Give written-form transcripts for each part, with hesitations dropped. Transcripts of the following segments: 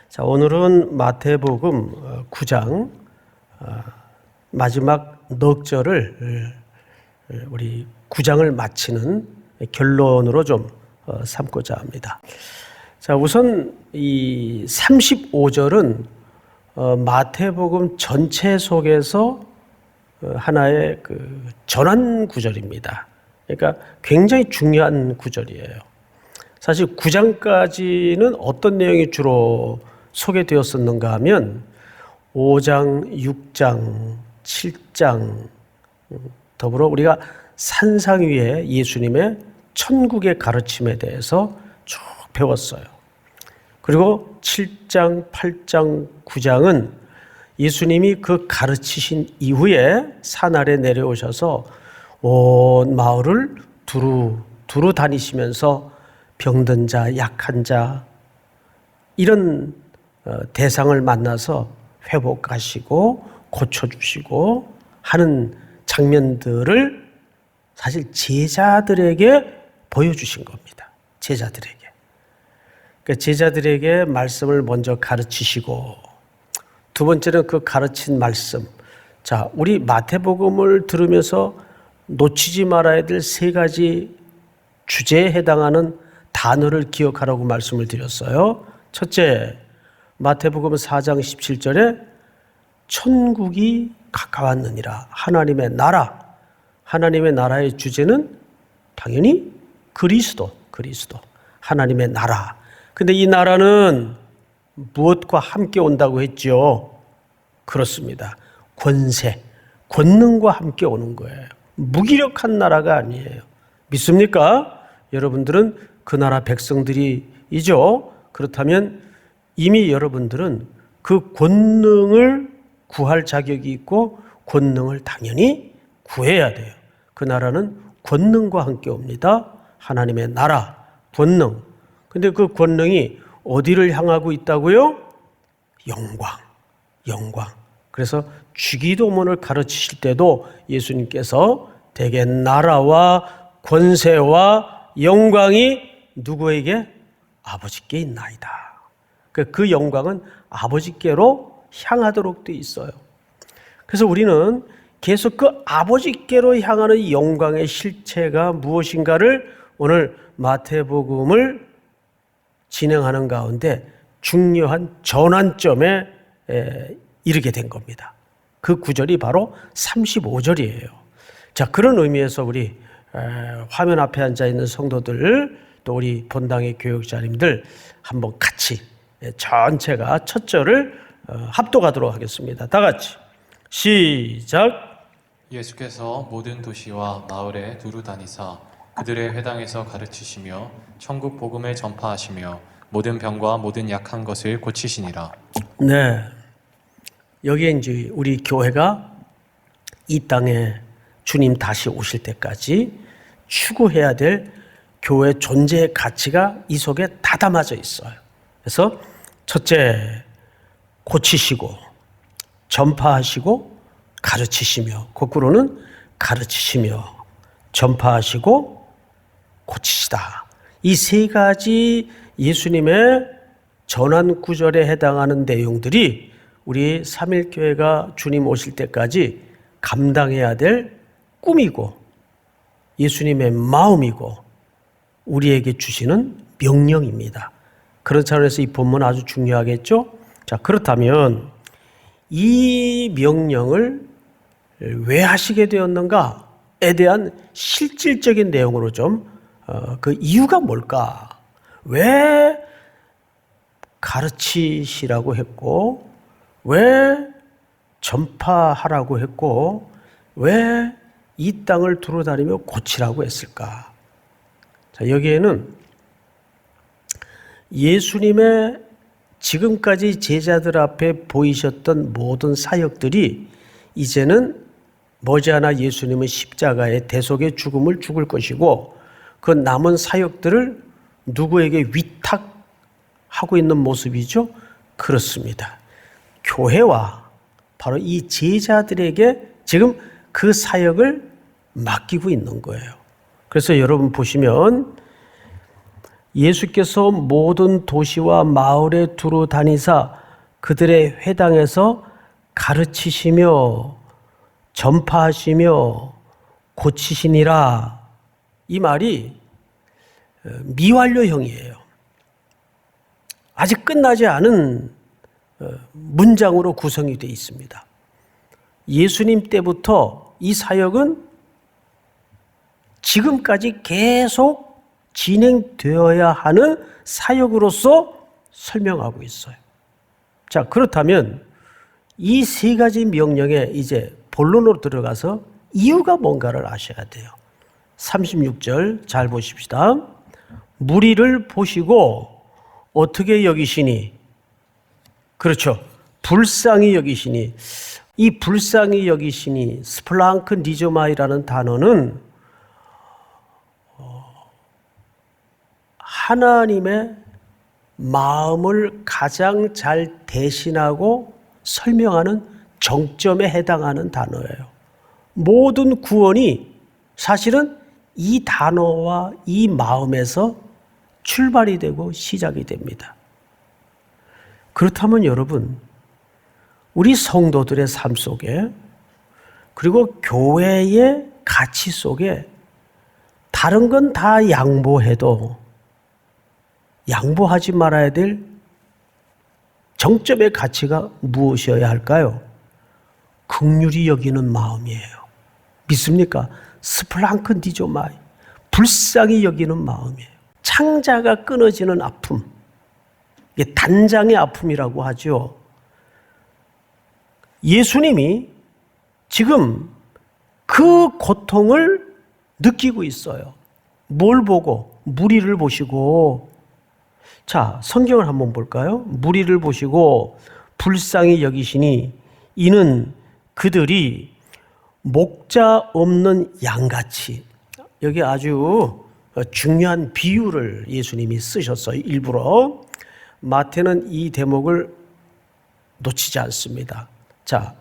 자, 오늘은 마태복음 9장 마지막 넉 절을 우리 9장을 마치는 결론으로 좀 삼고자 합니다. 자, 우선 이 35절은 마태복음 전체 속에서 하나의 그 전환 구절입니다. 그러니까 굉장히 중요한 구절이에요. 사실 9장까지는 어떤 내용이 주로 소개되었었는가 하면 5장, 6장, 7장 더불어 우리가 산상 위에 예수님의 천국의 가르침에 대해서 쭉 배웠어요. 그리고 7장, 8장, 9장은 예수님이 그 가르치신 이후에 산 아래 내려오셔서 온 마을을 두루 다니시면서 병든 자, 약한 자 이런 대상을 만나서 회복하시고 고쳐주시고 하는 장면들을 사실 제자들에게 보여주신 겁니다. 제자들에게. 그러니까 제자들에게 말씀을 먼저 가르치시고 두 번째는 그 가르친 말씀. 자, 우리 마태복음을 들으면서 놓치지 말아야 될 세 가지 주제에 해당하는 단어를 기억하라고 말씀을 드렸어요. 첫째, 마태복음 4장 17절에 천국이 가까웠느니라. 하나님의 나라. 하나님의 나라의 주제는 당연히 그리스도. 하나님의 나라. 근데 이 나라는 무엇과 함께 온다고 했죠? 그렇습니다. 권세, 권능과 함께 오는 거예요. 무기력한 나라가 아니에요. 믿습니까? 여러분들은 그 나라 백성들이죠. 그렇다면 이미 여러분들은 그 권능을 구할 자격이 있고 권능을 당연히 구해야 돼요. 그 나라는 권능과 함께 옵니다. 하나님의 나라, 권능. 근데 그 권능이 어디를 향하고 있다고요? 영광. 그래서 주기도문을 가르치실 때도 예수님께서 대개 나라와 권세와 영광이 누구에게? 아버지께 있나이다. 그 영광은 아버지께로 향하도록 되어 있어요. 그래서 우리는 계속 그 아버지께로 향하는 영광의 실체가 무엇인가를 오늘 마태복음을 진행하는 가운데 중요한 전환점에 이르게 된 겁니다. 그 구절이 바로 35절이에요. 자, 그런 의미에서 우리 화면 앞에 앉아 있는 성도들 또 우리 본당의 교육자님들 한번 같이 전체가 첫 절을 합독하도록 하겠습니다. 다 같이 시작. 예수께서 모든 도시와 마을에 두루 다니사 그들의 회당에서 가르치시며 천국 복음을 전파하시며 모든 병과 모든 약한 것을 고치시니라. 네, 여기에 이제 우리 교회가 이 땅에 주님 다시 오실 때까지 추구해야 될 교회 존재의 가치가 이 속에 다 담아져 있어요. 그래서 첫째, 고치시고 전파하시고 가르치시며, 거꾸로는 가르치시며 전파하시고 고치시다. 이 세 가지 예수님의 전환 구절에 해당하는 내용들이 우리 삼일교회가 주님 오실 때까지 감당해야 될 꿈이고 예수님의 마음이고 우리에게 주시는 명령입니다. 그런 차원에서 이 본문 아주 중요하겠죠? 자, 그렇다면 이 명령을 왜 하시게 되었는가에 대한 실질적인 내용으로 좀 그 이유가 뭘까? 왜 가르치시라고 했고, 왜 전파하라고 했고, 왜 이 땅을 두루다니며 고치라고 했을까? 자, 여기에는 예수님의 지금까지 제자들 앞에 보이셨던 모든 사역들이 이제는 머지않아 예수님은 십자가의 대속의 죽음을 죽을 것이고 그 남은 사역들을 누구에게 위탁하고 있는 모습이죠? 그렇습니다. 교회와 바로 이 제자들에게 지금 그 사역을 맡기고 있는 거예요. 그래서 여러분 보시면 예수께서 모든 도시와 마을에 두루 다니사 그들의 회당에서 가르치시며 전파하시며 고치시니라. 이 말이 미완료형이에요. 아직 끝나지 않은 문장으로 구성이 되어 있습니다. 예수님 때부터 이 사역은 지금까지 계속 진행되어야 하는 사역으로서 설명하고 있어요. 자, 그렇다면 이 세 가지 명령에 이제 본론으로 들어가서 이유가 뭔가를 아셔야 돼요. 36절 잘 보십시다. 무리를 보시고 어떻게 여기시니? 그렇죠. 불쌍히 여기시니. 이 불쌍히 여기시니 스플랑크 니조마이라는 단어는 하나님의 마음을 가장 잘 대신하고 설명하는 정점에 해당하는 단어예요. 모든 구원이 사실은 이 단어와 이 마음에서 출발이 되고 시작이 됩니다. 그렇다면 여러분, 우리 성도들의 삶 속에 그리고 교회의 가치 속에 다른 건 다 양보해도 양보하지 말아야 될 정점의 가치가 무엇이어야 할까요? 긍휼히 여기는 마음이에요. 믿습니까? 스플랑크 니조마이, 불쌍히 여기는 마음이에요. 창자가 끊어지는 아픔, 이게 단장의 아픔이라고 하죠. 예수님이 지금 그 고통을 느끼고 있어요. 뭘 보고? 무리를 보시고. 자, 성경을 한번 볼까요? 무리를 보시고 불쌍히 여기시니 이는 그들이 목자 없는 양같이. 여기 아주 중요한 비유를 예수님이 쓰셨어요. 일부러. 마태는 이 대목을 놓치지 않습니다. 자,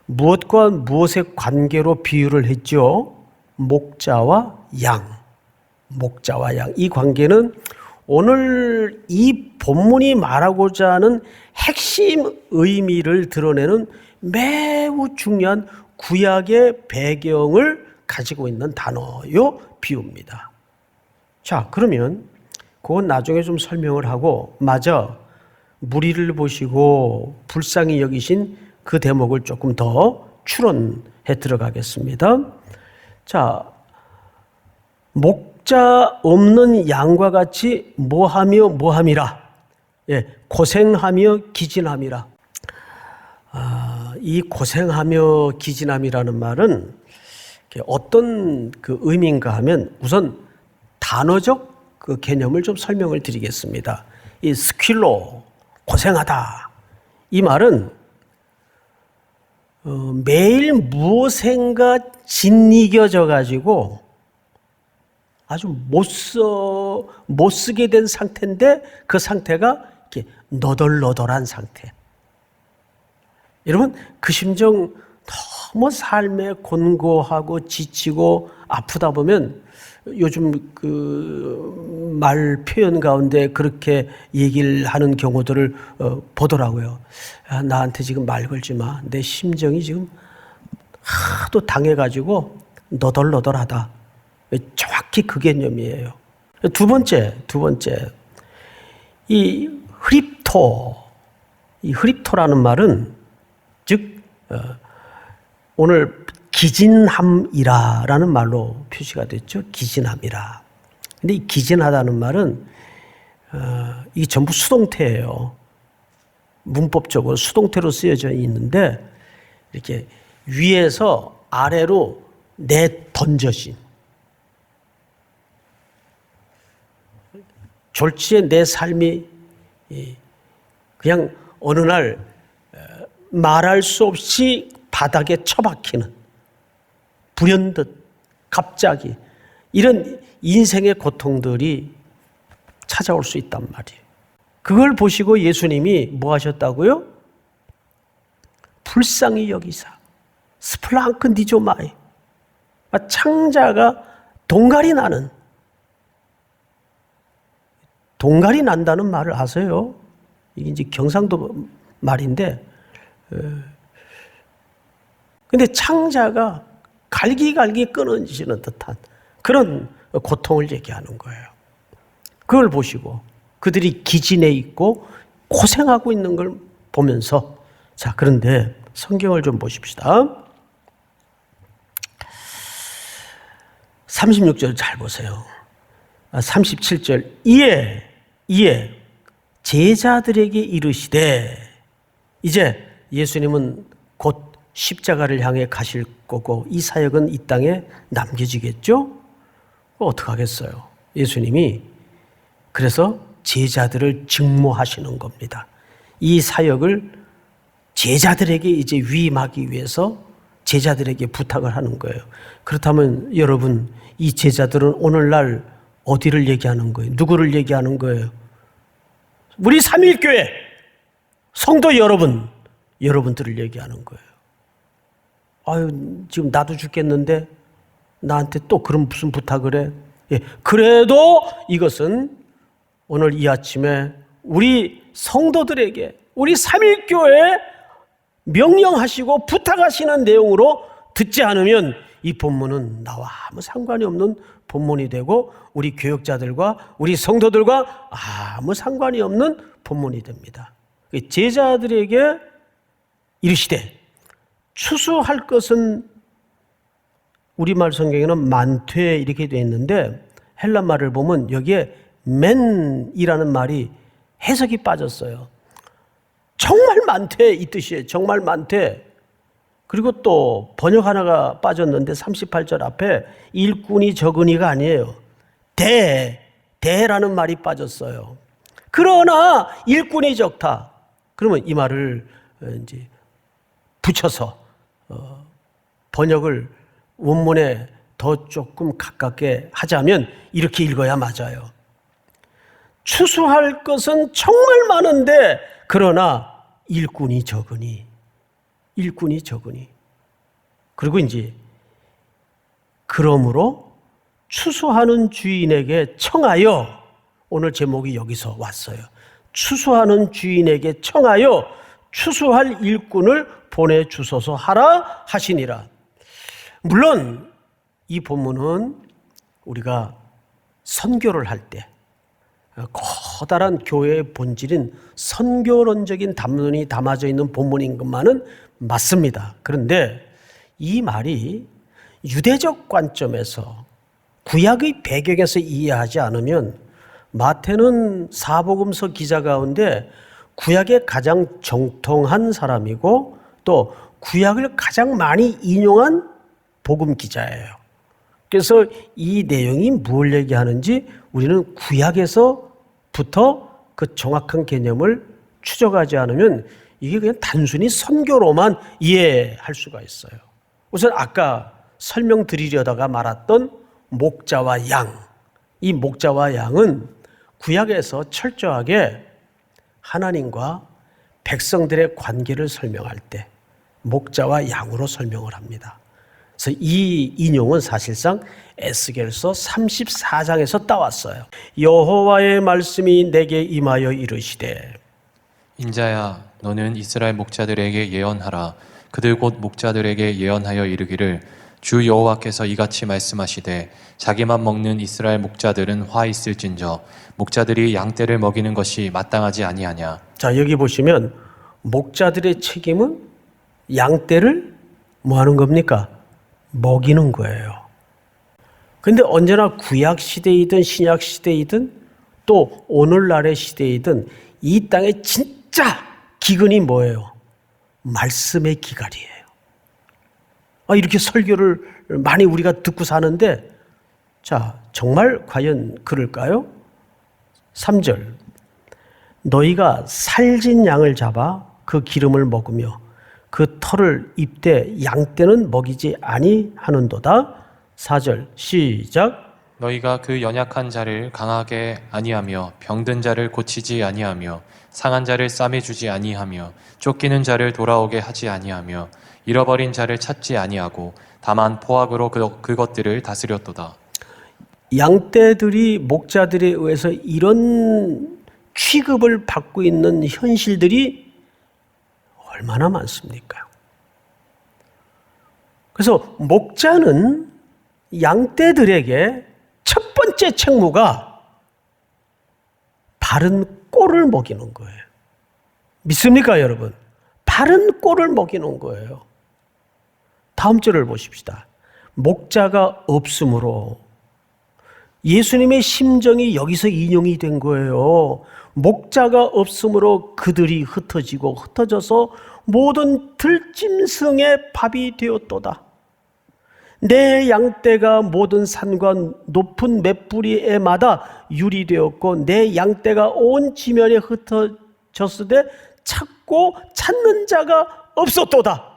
무엇과 무엇의 관계로 비유를 했죠? 목자와 양. 목자와 양. 이 관계는 오늘 이 본문이 말하고자 하는 핵심 의미를 드러내는 매우 중요한 구약의 배경을 가지고 있는 단어요, 비유입니다. 자, 그러면 그건 나중에 좀 설명을 하고, 맞아, 무리를 보시고 불쌍히 여기신 그 대목을 조금 더 추론해 들어가겠습니다. 자, 목자 없는 양과 같이 뭐하며 뭐함이라. 예, 고생하며 기진함이라. 이 고생하며 기진함이라는 말은 어떤 그 의미인가 하면 우선 단어적 그 개념을 좀 설명을 드리겠습니다. 이 스킬로 고생하다. 이 말은 매일 무엇인가 짓이겨져 가지고 아주 못 쓰게 된 상태인데 그 상태가 이렇게 너덜너덜한 상태. 여러분, 그 심정 너무 삶에 곤고하고 지치고 아프다 보면 요즘 그 말 표현 가운데 그렇게 얘기를 하는 경우들을 보더라고요. 야, 나한테 지금 말 걸지 마. 내 심정이 지금 하도 당해가지고 너덜너덜하다. 정확히 그 개념이에요. 두 번째, 이 흐립토라는 말은 즉 오늘 기진함이라라는 말로 표시가 됐죠. 기진함이라. 근데 이 기진하다는 말은 이게 전부 수동태예요. 문법적으로 수동태로 쓰여져 있는데 이렇게 위에서 아래로 내던져진, 졸지에 내 삶이 그냥 어느 날 말할 수 없이 바닥에 처박히는, 불현듯 갑자기 이런 인생의 고통들이 찾아올 수 있단 말이에요. 그걸 보시고 예수님이 뭐 하셨다고요? 불쌍히 여기사 스플랑크 니조마이, 창자가 동갈이 나는 동갈이 난다는 말을 아세요? 이게 이제 경상도 말인데, 근데 창자가 갈기갈기 끊어지는 듯한 그런 고통을 얘기하는 거예요. 그걸 보시고 그들이 기진해 있고 고생하고 있는 걸 보면서, 자, 그런데 성경을 좀 보십시다. 36절 잘 보세요. 37절 이에 제자들에게 이르시되, 이제 예수님은 곧 십자가를 향해 가실 거고 이 사역은 이 땅에 남겨지겠죠? 어떻게 하겠어요? 예수님이 그래서 제자들을 직무하시는 겁니다. 이 사역을 제자들에게 이제 위임하기 위해서 제자들에게 부탁을 하는 거예요. 그렇다면 여러분, 이 제자들은 오늘날 어디를 얘기하는 거예요? 누구를 얘기하는 거예요? 우리 삼일교회 성도 여러분들을 얘기하는 거예요. 아유, 지금 나도 죽겠는데 나한테 또 그런 무슨 부탁을 해? 예, 그래도 이것은 오늘 이 아침에 우리 성도들에게, 우리 삼일교회에 명령하시고 부탁하시는 내용으로 듣지 않으면 이 본문은 나와 아무 상관이 없는 본문이 되고 우리 교역자들과 우리 성도들과 아무 상관이 없는 본문이 됩니다. 제자들에게 이르시되, 추수할 것은 우리말 성경에는 만퇴 이렇게 되어 있는데 헬라 말을 보면 여기에 맨이라는 말이 해석이 빠졌어요. 정말 많대 이 뜻이에요. 정말 많대. 그리고 또 번역 하나가 빠졌는데 38절 앞에 일꾼이 적은이가 아니에요. 대라는 말이 빠졌어요. 그러나 일꾼이 적다. 그러면 이 말을 이제 붙여서 번역을 원문에 더 조금 가깝게 하자면 이렇게 읽어야 맞아요. 추수할 것은 정말 많은데 그러나 일꾼이 적으니. 그리고 이제 그러므로 추수하는 주인에게 청하여, 오늘 제목이 여기서 왔어요. 추수하는 주인에게 청하여 추수할 일꾼을 보내주소서 하라 하시니라. 물론 이 본문은 우리가 선교를 할 때 커다란 교회의 본질인 선교론적인 담론이 담아져 있는 본문인 것만은 맞습니다. 그런데 이 말이 유대적 관점에서 구약의 배경에서 이해하지 않으면, 마태는 사복음서 기자 가운데 구약에 가장 정통한 사람이고 또 구약을 가장 많이 인용한 복음 기자예요. 그래서 이 내용이 뭘 얘기하는지 우리는 구약에서부터 그 정확한 개념을 추적하지 않으면 이게 그냥 단순히 선교로만 이해할 수가 있어요. 우선 아까 설명드리려다가 말았던 목자와 양, 이 목자와 양은 구약에서 철저하게 하나님과 백성들의 관계를 설명할 때 목자와 양으로 설명을 합니다. 그래서 이 인용은 사실상 에스겔서 34장에서 따왔어요. 여호와의 말씀이 내게 임하여 이르시되, 인자야, 너는 이스라엘 목자들에게 예언하라. 그들 곧 목자들에게 예언하여 이르기를, 주 여호와께서 이같이 말씀하시되, 자기만 먹는 이스라엘 목자들은 화 있을진저 목자들이 양떼를 먹이는 것이 마땅하지 아니하냐. 자, 여기 보시면 목자들의 책임은 양떼를 뭐 하는 겁니까? 먹이는 거예요. 근데 언제나 구약 시대이든 신약 시대이든 또 오늘날의 시대이든 이 땅의 진짜 기근이 뭐예요? 말씀의 기갈이에요. 이렇게 설교를 많이 우리가 듣고 사는데, 자, 정말 과연 그럴까요? 3절, 너희가 살진 양을 잡아 그 기름을 먹으며 그 털을 입되 양떼는 먹이지 아니하는도다. 4절 시작. 너희가 그 연약한 자를 강하게 아니하며 병든 자를 고치지 아니하며 상한 자를 싸매주지 아니하며 쫓기는 자를 돌아오게 하지 아니하며 잃어버린 자를 찾지 아니하고 다만 포악으로 그것들을 다스렸도다. 양떼들이 목자들에 의해서 이런 취급을 받고 있는 현실들이 얼마나 많습니까? 그래서 목자는 양떼들에게 첫 번째 책무가 바른 꼴을 먹이는 거예요. 믿습니까, 여러분? 바른 꼴을 먹이는 거예요. 다음 절을 보십시다. 목자가 없으므로, 예수님의 심정이 여기서 인용이 된 거예요. 목자가 없으므로 그들이 흩어져서 모든 들짐승의 밥이 되었도다. 내 양떼가 모든 산과 높은 맷뿌리에마다 유리되었고 내 양떼가 온 지면에 흩어졌으되 찾고 찾는 자가 없었도다.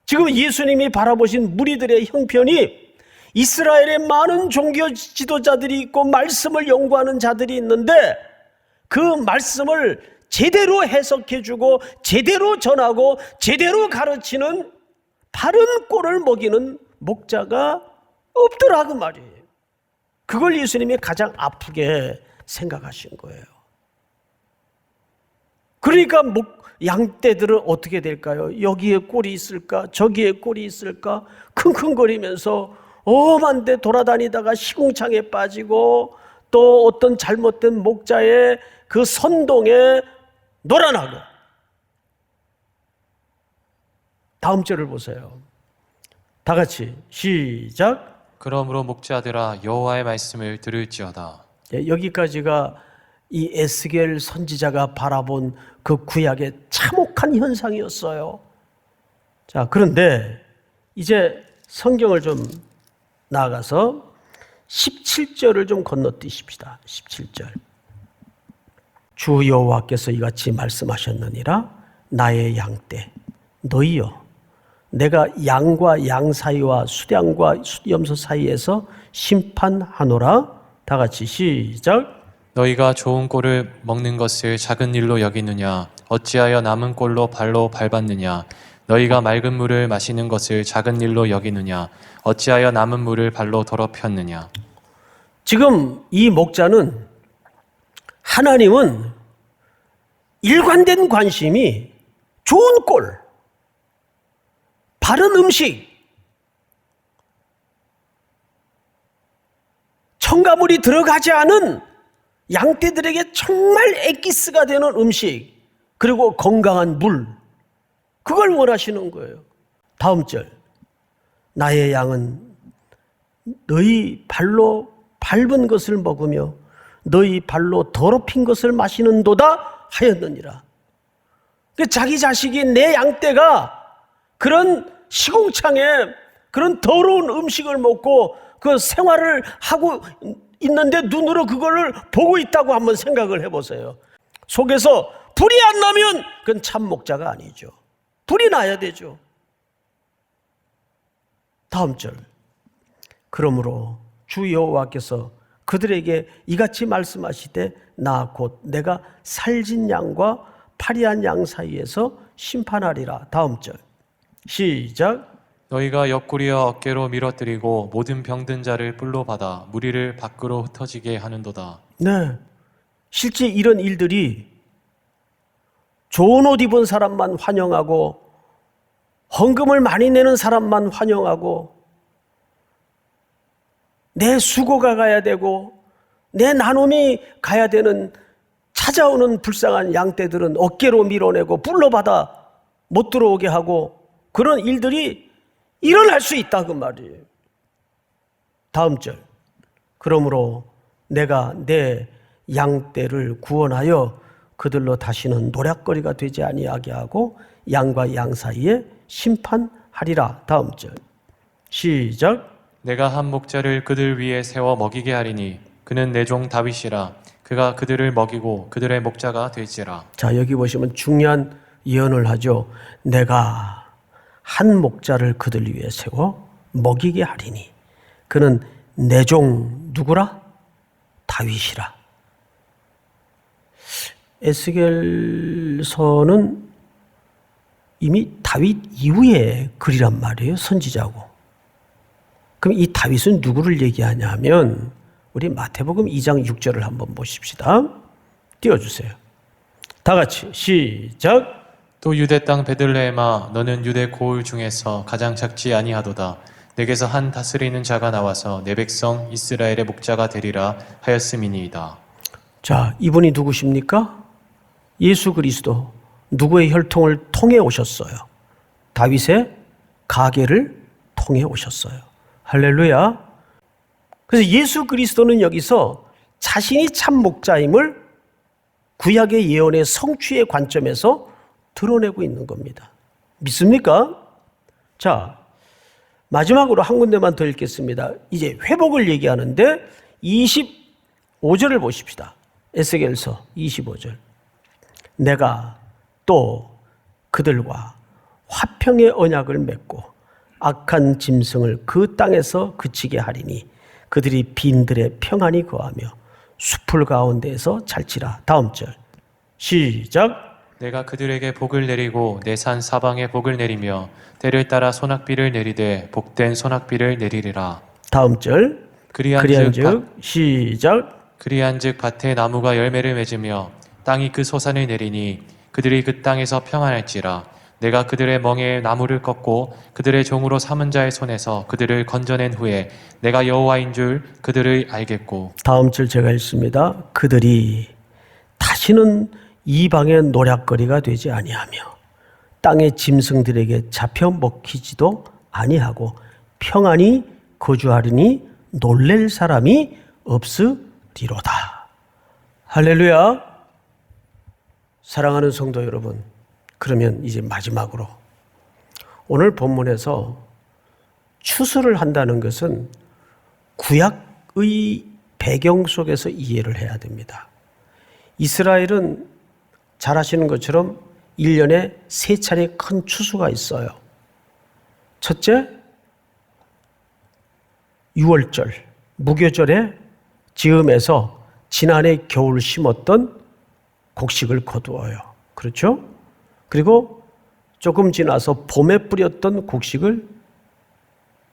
지금 예수님이 바라보신 무리들의 형편이 이스라엘에 많은 종교 지도자들이 있고 말씀을 연구하는 자들이 있는데 그 말씀을 제대로 해석해주고 제대로 전하고 제대로 가르치는 바른 꼴을 먹이는 목자가 없더라 그 말이에요. 그걸 예수님이 가장 아프게 생각하신 거예요. 그러니까 양떼들은 어떻게 될까요? 여기에 꼴이 있을까? 저기에 꼴이 있을까? 킁킁거리면서 엄한 데 돌아다니다가 시궁창에 빠지고 또 어떤 잘못된 목자의 그 선동에 놀아나고. 다음 절을 보세요. 다 같이 시작. 그러므로 목자들아 여호와의 말씀을 들을지어다. 여기까지가 이 에스겔 선지자가 바라본 그 구약의 참혹한 현상이었어요. 자, 그런데 이제 성경을 좀 나아가서 17절을 좀 건너뛰십시다. 17절. 주 여호와께서 이같이 말씀하셨느니라. 나의 양떼 너희여, 내가 양과 양 사이와 수량과 수염소 사이에서 심판하노라. 다 같이 시작. 너희가 좋은 꼴을 먹는 것을 작은 일로 여기느냐? 어찌하여 남은 꼴로 발로 밟았느냐? 너희가 맑은 물을 마시는 것을 작은 일로 여기느냐? 어찌하여 남은 물을 발로 더럽혔느냐? 지금 이 목자는, 하나님은 일관된 관심이 좋은 꼴, 바른 음식, 첨가물이 들어가지 않은 양떼들에게 정말 엑기스가 되는 음식, 그리고 건강한 물, 그걸 원하시는 거예요. 다음 절. 나의 양은 너희 발로 밟은 것을 먹으며 너희 발로 더럽힌 것을 마시는도다 하였느니라. 자기 자식이, 내 양떼가 그런 시궁창에 그런 더러운 음식을 먹고 그 생활을 하고 있는데 눈으로 그거를 보고 있다고 한번 생각을 해보세요. 속에서 불이 안 나면 그건 참 목자가 아니죠. 불이 나야 되죠. 다음 절. 그러므로 주 여호와께서 그들에게 이같이 말씀하시되 나 곧 내가 살진 양과 파리한 양 사이에서 심판하리라. 다음 절. 시작. 너희가 옆구리와 어깨로 밀어뜨리고 모든 병든 자를 뿔로 받아 무리를 밖으로 흩어지게 하는도다. 네, 실제 이런 일들이 좋은 옷 입은 사람만 환영하고 헌금을 많이 내는 사람만 환영하고 내 수고가 가야 되고 내 나눔이 가야 되는 찾아오는 불쌍한 양떼들은 어깨로 밀어내고 뿔로 받아 못 들어오게 하고 그런 일들이 일어날 수 있다 그 말이에요. 다음 절. 그러므로 내가 내 양떼를 구원하여 그들로 다시는 노략거리가 되지 아니하게 하고 양과 양 사이에 심판하리라. 다음 절. 시작. 내가 한 목자를 그들 위에 세워 먹이게 하리니 그는 내 종 다윗이라. 그가 그들을 먹이고 그들의 목자가 될지라. 자, 여기 보시면 중요한 예언을 하죠. 내가 한 목자를 그들 위에 세워 먹이게 하리니 그는 내 종 누구라? 다윗이라. 에스겔서는 이미 다윗 이후의 글이란 말이에요. 선지자고. 그럼 이 다윗은 누구를 얘기하냐면 우리 마태복음 2장 6절을 한번 보십시다. 띄워주세요. 다 같이 시작. 또 유대 땅 베들레헴아 너는 유대 고을 중에서 가장 작지 아니하도다. 내게서 한 다스리는 자가 나와서 내 백성 이스라엘의 목자가 되리라 하였음이니이다. 자, 이분이 누구십니까? 예수 그리스도. 누구의 혈통을 통해 오셨어요? 다윗의 가계를 통해 오셨어요. 할렐루야. 그래서 예수 그리스도는 여기서 자신이 참 목자임을 구약의 예언의 성취의 관점에서 드러내고 있는 겁니다. 믿습니까? 자, 마지막으로 한 군데만 더 읽겠습니다. 이제 회복을 얘기하는데 25절을 보십시다. 에스겔서 25절. 내가 또 그들과 화평의 언약을 맺고 악한 짐승을 그 땅에서 그치게 하리니 그들이 빈들에 평안히 거하며 숲풀 가운데에서 잘지라. 다음 절 시작. 내가 그들에게 복을 내리고 내 산 사방에 복을 내리며 때를 따라 소낙비를 내리되 복된 소낙비를 내리리라. 다음 절 그리한즉 시작. 그리한즉 밭에 나무가 열매를 맺으며 땅이 그 소산을 내리니 그들이 그 땅에서 평안할지라. 내가 그들의 멍에 나무를 꺾고 그들의 종으로 삼은 자의 손에서 그들을 건져낸 후에 내가 여호와인 줄 그들을 알겠고. 다음 절 제가 읽습니다. 그들이 다시는 이방의 노략거리가 되지 아니하며 땅의 짐승들에게 잡혀 먹히지도 아니하고 평안히 거주하리니 놀랄 사람이 없으리로다. 할렐루야. 사랑하는 성도 여러분, 그러면 이제 마지막으로 오늘 본문에서 추수를 한다는 것은 구약의 배경 속에서 이해를 해야 됩니다. 이스라엘은 잘 아시는 것처럼 1년에 3차례 큰 추수가 있어요. 첫째, 6월절, 무교절에 즈음에서 지난해 겨울 심었던 곡식을 거두어요. 그렇죠? 그리고 조금 지나서 봄에 뿌렸던 곡식을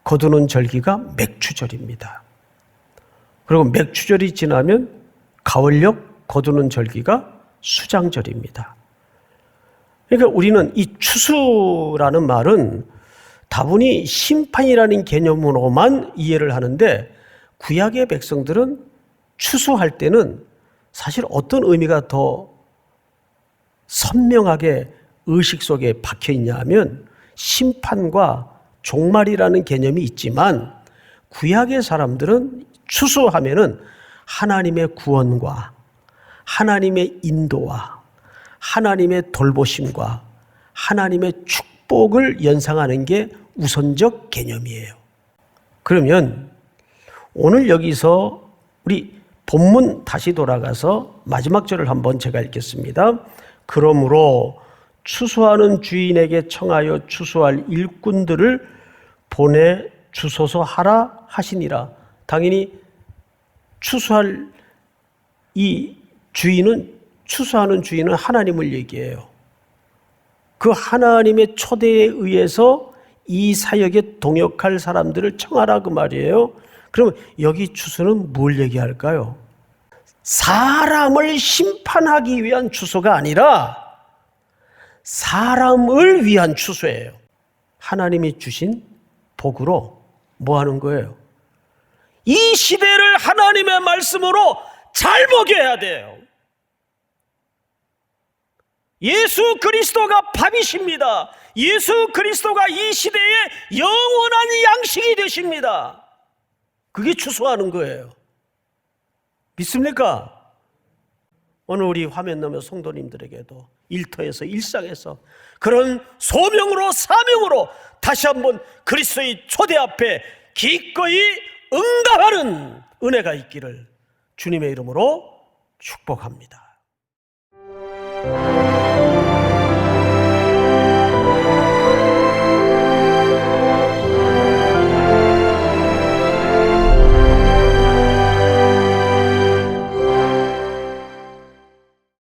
거두는 절기가 맥추절입니다. 그리고 맥추절이 지나면 가을녘 거두는 절기가 수장절입니다. 그러니까 우리는 이 추수라는 말은 다분히 심판이라는 개념으로만 이해를 하는데 구약의 백성들은 추수할 때는 사실 어떤 의미가 더 선명하게 의식 속에 박혀 있냐 하면 심판과 종말이라는 개념이 있지만 구약의 사람들은 추수하면은 하나님의 구원과 하나님의 인도와 하나님의 돌보심과 하나님의 축복을 연상하는 게 우선적 개념이에요. 그러면 오늘 여기서 우리 본문 다시 돌아가서 마지막 절을 한번 제가 읽겠습니다. 그러므로 추수하는 주인에게 청하여 추수할 일꾼들을 보내 주소서 하라 하시니라. 당연히 추수할 이 주인은, 추수하는 주인은 하나님을 얘기해요. 그 하나님의 초대에 의해서 이 사역에 동역할 사람들을 청하라 그 말이에요. 그럼 여기 추수는 뭘 얘기할까요? 사람을 심판하기 위한 추수가 아니라 사람을 위한 추수예요. 하나님이 주신 복으로 뭐 하는 거예요? 이 시대를 하나님의 말씀으로 잘 먹여야 돼요. 예수 그리스도가 밥이십니다. 예수 그리스도가 이 시대의 영원한 양식이 되십니다. 그게 추수하는 거예요. 믿습니까? 오늘 우리 화면 너머 성도님들에게도 일터에서 일상에서 그런 소명으로 사명으로 다시 한번 그리스도의 초대 앞에 기꺼이 응답하는 은혜가 있기를 주님의 이름으로 축복합니다.